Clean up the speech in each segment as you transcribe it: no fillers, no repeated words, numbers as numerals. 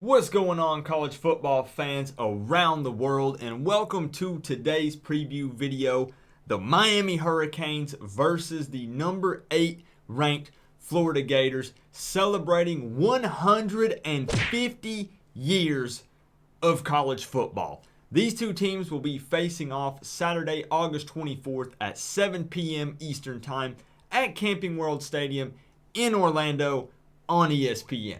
What's going on, college football fans around the world, and welcome to today's preview video. The Miami Hurricanes versus the number 8 ranked Florida Gators, celebrating 150 years of college football. These two teams will be facing off Saturday, August 24th at 7 p.m. Eastern Time at Camping World Stadium in Orlando on ESPN.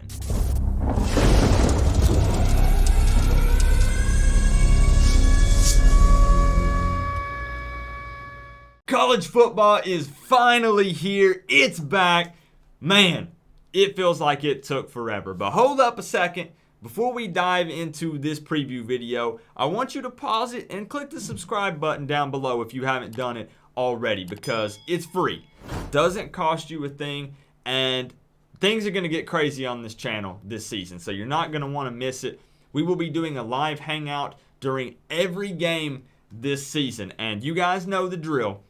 College football is finally here. It's back. Man, it feels like it took forever. But hold up a second. Before we dive into this preview video, I want you to pause it and click the subscribe button down below if you haven't done it already, because it's free. Doesn't cost you a thing, and things are going to get crazy on this channel this season, so you're not going to want to miss it. We will be doing a live hangout during every game this season, and you guys know the drill.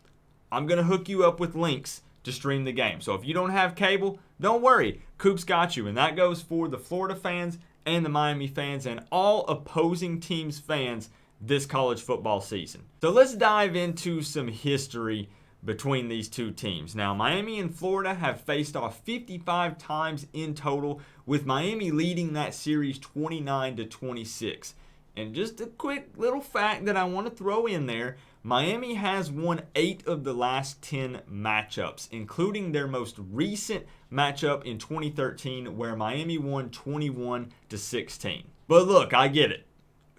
I'm going to hook you up with links to stream the game. So if you don't have cable, don't worry. Coop's got you. And that goes for the Florida fans and the Miami fans and all opposing teams' fans this college football season. So let's dive into some history between these two teams. Now, Miami and Florida have faced off 55 times in total, with Miami leading that series 29-26. And just a quick little fact that I want to throw in there, Miami has won 8 of the last 10 matchups, including their most recent matchup in 2013, where Miami won 21-16. But look, I get it.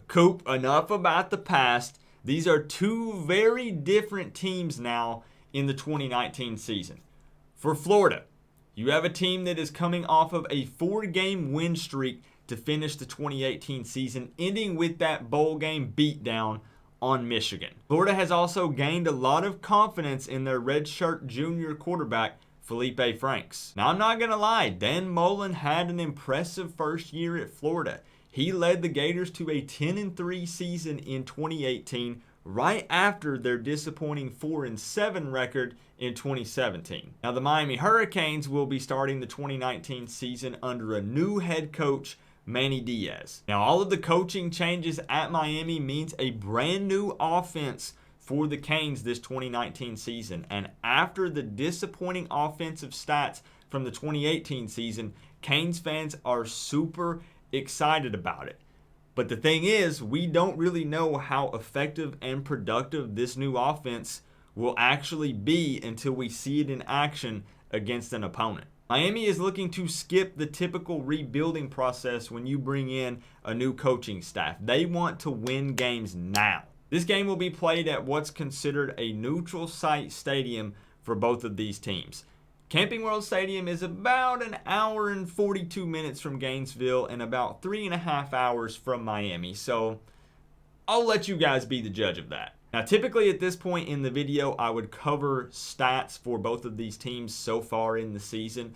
Coop, enough about the past. These are two very different teams now in the 2019 season. For Florida, you have a team that is coming off of a 4-game win streak to finish the 2018 season, ending with that bowl game beatdown on Michigan. Florida has also gained a lot of confidence in their redshirt junior quarterback, Felipe Franks. Now, I'm not going to lie, Dan Mullen had an impressive first year at Florida. He led the Gators to a 10-3 season in 2018, right after their disappointing 4-7 record in 2017. Now, the Miami Hurricanes will be starting the 2019 season under a new head coach, Manny Diaz. Now, all of the coaching changes at Miami means a brand new offense for the Canes this 2019 season. And after the disappointing offensive stats from the 2018 season, Canes fans are super excited about it. But the thing is, we don't really know how effective and productive this new offense will actually be until we see it in action against an opponent. Miami is looking to skip the typical rebuilding process when you bring in a new coaching staff. They want to win games now. This game will be played at what's considered a neutral site stadium for both of these teams. Camping World Stadium is about an hour and 42 minutes from Gainesville and about 3.5 hours from Miami. So I'll let you guys be the judge of that. Now, typically at this point in the video, I would cover stats for both of these teams so far in the season.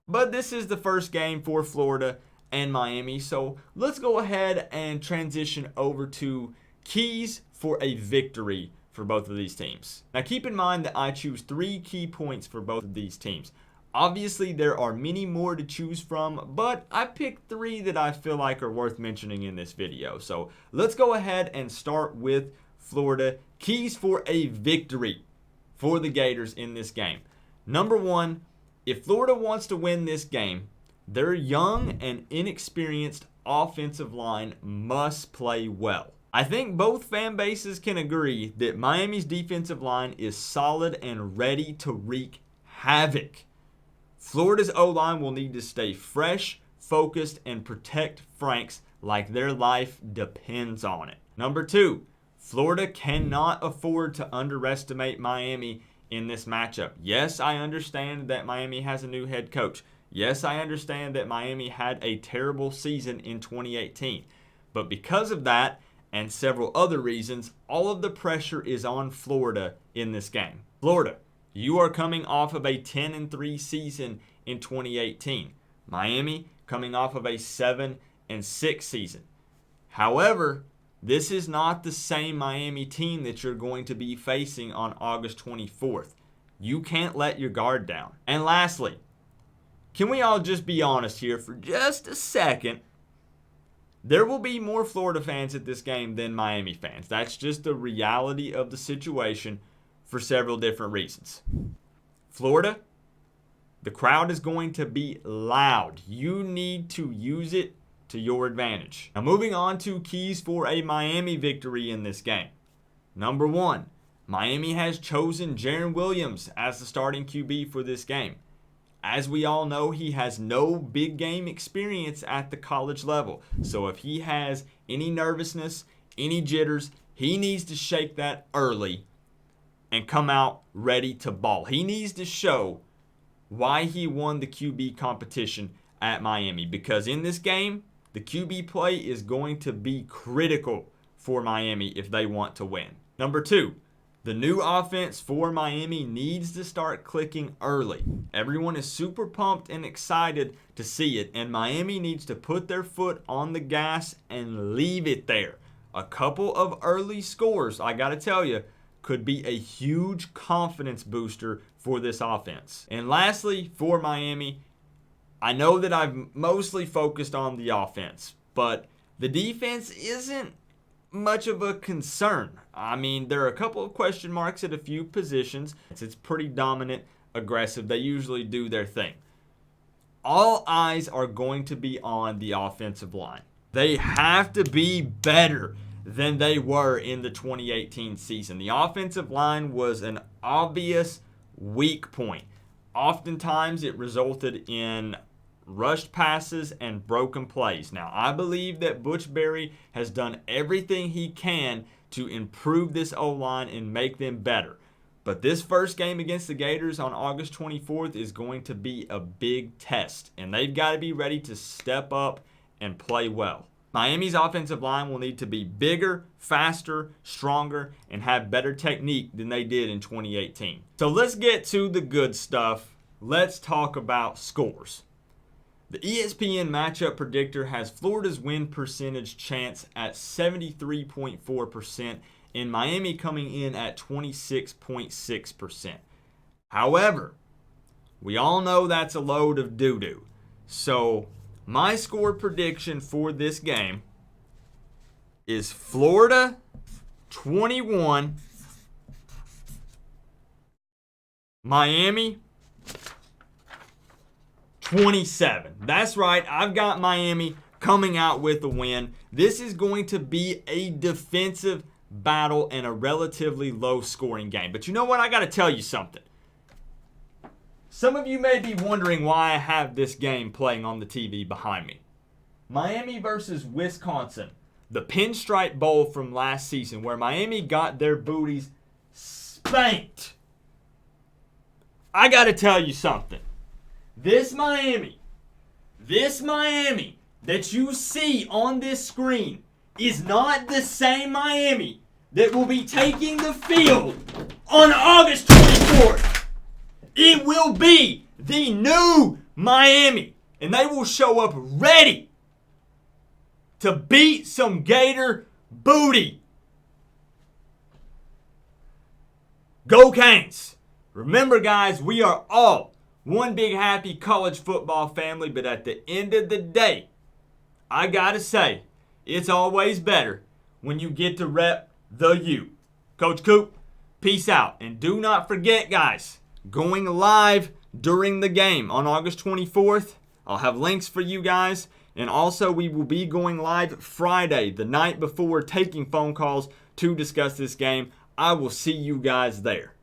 But this is the first game for Florida and Miami. So let's go ahead and transition over to keys for a victory for both of these teams. Now, keep in mind that I choose 3 key points for both of these teams. Obviously, there are many more to choose from, but I picked 3 that I feel like are worth mentioning in this video. So let's go ahead and start with Florida. Keys for a victory for the Gators in this game. Number 1, if Florida wants to win this game, their young and inexperienced offensive line must play well. I think both fan bases can agree that Miami's defensive line is solid and ready to wreak havoc. Florida's O-line will need to stay fresh, focused, and protect Franks like their life depends on it. Number 2, Florida cannot afford to underestimate Miami in this matchup. Yes, I understand that Miami has a new head coach. Yes, I understand that Miami had a terrible season in 2018. But because of that and several other reasons, all of the pressure is on Florida in this game. Florida, you are coming off of a 10-3 season in 2018. Miami coming off of a 7-6 season. However, this is not the same Miami team that you're going to be facing on August 24th. You can't let your guard down. And lastly, can we all just be honest here for just a second? there will be more Florida fans at this game than Miami fans. That's just the reality of the situation for several different reasons. Florida, the crowd is going to be loud. You need to use it to your advantage. Now, moving on to keys for a Miami victory in this game. Number one, Miami has chosen Jarren Williams as the starting QB for this game. As we all know, he has no big game experience at the college level. So if he has any nervousness, any jitters, he needs to shake that early and come out ready to ball. He needs to show why he won the QB competition at Miami, because in this game, the QB play is going to be critical for Miami if they want to win. Number two, the new offense for Miami needs to start clicking early. Everyone is super pumped and excited to see it, and Miami needs to put their foot on the gas and leave it there. A couple of early scores, I got to tell you, could be a huge confidence booster for this offense. And lastly, for Miami, I know that I've mostly focused on the offense, but the defense isn't much of a concern. I mean, there are a couple of question marks at a few positions. It's pretty dominant, aggressive. They usually do their thing. All eyes are going to be on the offensive line. They have to be better than they were in the 2018 season. The offensive line was an obvious weak point. Oftentimes, it resulted in rushed passes and broken plays. Now, I believe that Butch Berry has done everything he can to improve this O-line and make them better. But this first game against the Gators on August 24th is going to be a big test, and they've got to be ready to step up and play well. Miami's offensive line will need to be bigger, faster, stronger, and have better technique than they did in 2018. So let's get to the good stuff. Let's talk about scores. The ESPN matchup predictor has Florida's win percentage chance at 73.4% and Miami coming in at 26.6%. However, we all know that's a load of doo-doo. So my score prediction for this game is Florida 21, Miami 27. That's right. I've got Miami coming out with a win. This is going to be a defensive battle and a relatively low-scoring game. But you know what? I got to tell you something. Some of you may be wondering why I have this game playing on the TV behind me. Miami versus Wisconsin, the Pinstripe Bowl from last season, where Miami got their booties spanked. I got to tell you something. This Miami that you see on this screen is not the same Miami that will be taking the field on August 24th. It will be the new Miami, and they will show up ready to beat some Gator booty. Go Canes! Remember, guys, we are all one big happy college football family, but at the end of the day, I gotta say, it's always better when you get to rep the U. Coach Coop, peace out. And do not forget, guys, going live during the game on August 24th. I'll have links for you guys. And also, we will be going live Friday, the night before, taking phone calls to discuss this game. I will see you guys there.